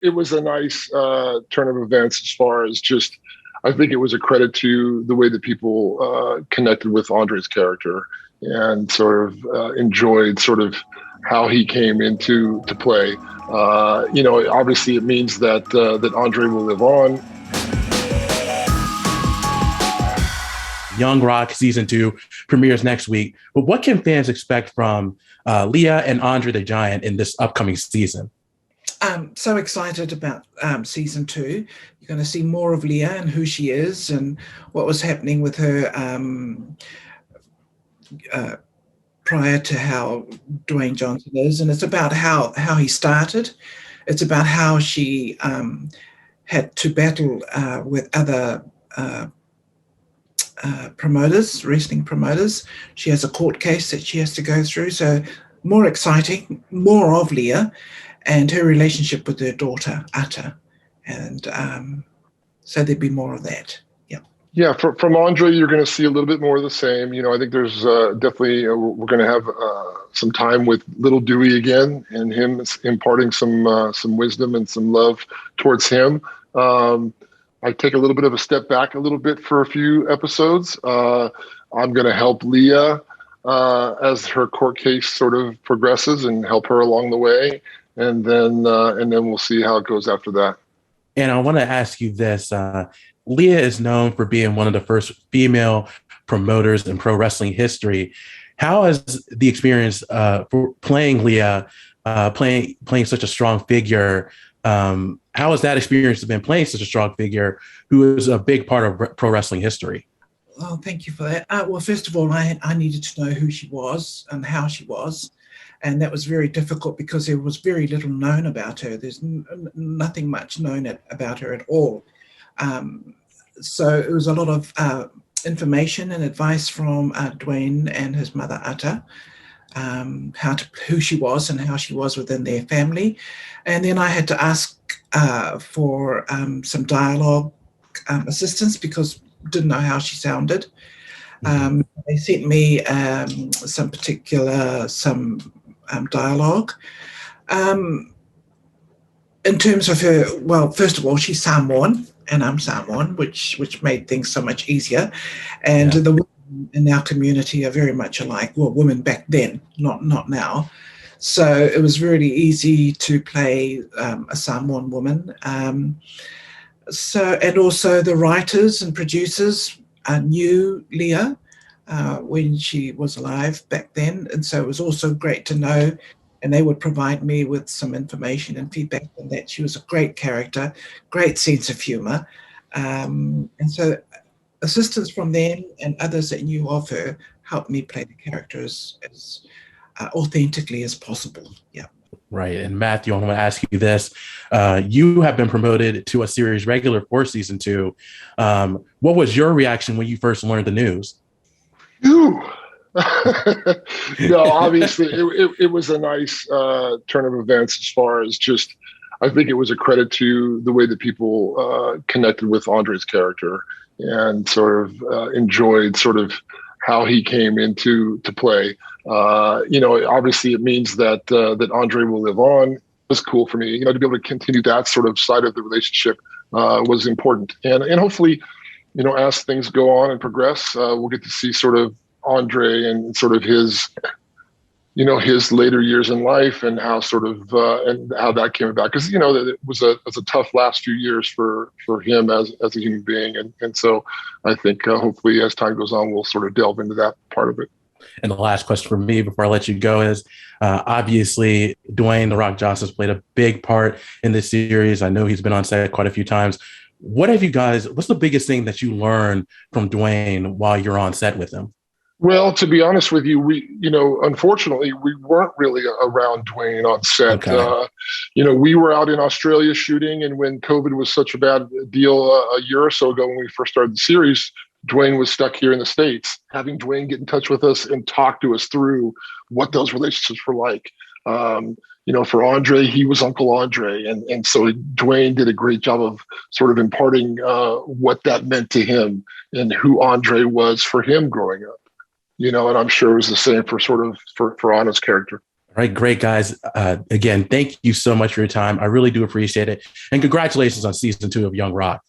it was a nice turn of events as far as just, I think it was a credit to the way that people connected with Andre's character and sort of enjoyed sort of how he came into to play. Obviously it means that Andre will live on. Young Rock season 2 premieres next week. But what can fans expect from Leah and Andre the Giant in this upcoming season? I'm so excited about season 2. You're going to see more of Leah and who she is and what was happening with her prior to how Dwayne Johnson is. And it's about how he started. It's about how she had to battle with other promoters, wrestling promoters. She has a court case that she has to go through. So more exciting, more of Leah and her relationship with her daughter, Atta. And so there'd be more of that. Yeah. Yeah, from Andre, you're going to see a little bit more of the same. I think there's definitely, we're going to have some time with little Dewey again and him imparting some wisdom and some love towards him. I take a little bit of a step back a little bit for a few episodes. I'm going to help Leah as her court case sort of progresses and help her along the way. And then we'll see how it goes after that. And I want to ask you this. Leah is known for being one of the first female promoters in pro wrestling history. How has the experience for playing Leah, playing such a strong figure, how has that experience been playing such a strong figure who is a big part of pro wrestling history? Oh, thank you for that. Well, first of all, I needed to know who she was and how she was. And that was very difficult because there was very little known about her. There's nothing much known about her at all. So it was a lot of information and advice from Dwayne and his mother, Atta, who she was and how she was within their family. And then I had to ask for some dialogue assistance because didn't know how she sounded. They sent me some dialogue. In terms of her, well, first of all, she's Samoan and I'm Samoan, which made things so much easier. And the women in our community are very much alike. Well, women back then, not now. So it was really easy to play a Samoan woman. And also the writers and producers knew Leah when she was alive back then. And so it was also great to know, and they would provide me with some information and feedback on that. She was a great character, great sense of humor. And so assistance from them and others that knew of her helped me play the character as authentically as possible. Yeah. Right. And Matthew, I want to ask you this. You have been promoted to a series regular for season 2. What was your reaction when you first learned the news? No, obviously it was a nice turn of events as far as just, I think it was a credit to the way that people connected with Andre's character and sort of enjoyed sort of how he came into play. Obviously it means that Andre will live on. It was cool for me, to be able to continue that sort of side of the relationship was important. And hopefully, as things go on and progress, we'll get to see sort of Andre and sort of his later years in life and how sort of and how that came about. Because it was a tough last few years for him as a human being, and so I think hopefully as time goes on we'll sort of delve into that part of it. And the last question for me before I let you go is, obviously Dwayne "The Rock" Johnson has played a big part in this series. I know he's been on set quite a few times. What's the biggest thing that you learned from Dwayne while you're on set with him? Well, to be honest with you, unfortunately, we weren't really around Dwayne on set. Okay. We were out in Australia shooting, and when COVID was such a bad deal a year or so ago when we first started the series, Dwayne was stuck here in the States. Having Dwayne get in touch with us and talk to us through what those relationships were like. For Andre, he was Uncle Andre. And so Dwayne did a great job of sort of imparting what that meant to him and who Andre was for him growing up. And I'm sure it was the same for Anna's character. All right, great, guys. Again, thank you so much for your time. I really do appreciate it. And congratulations on season 2 of Young Rock.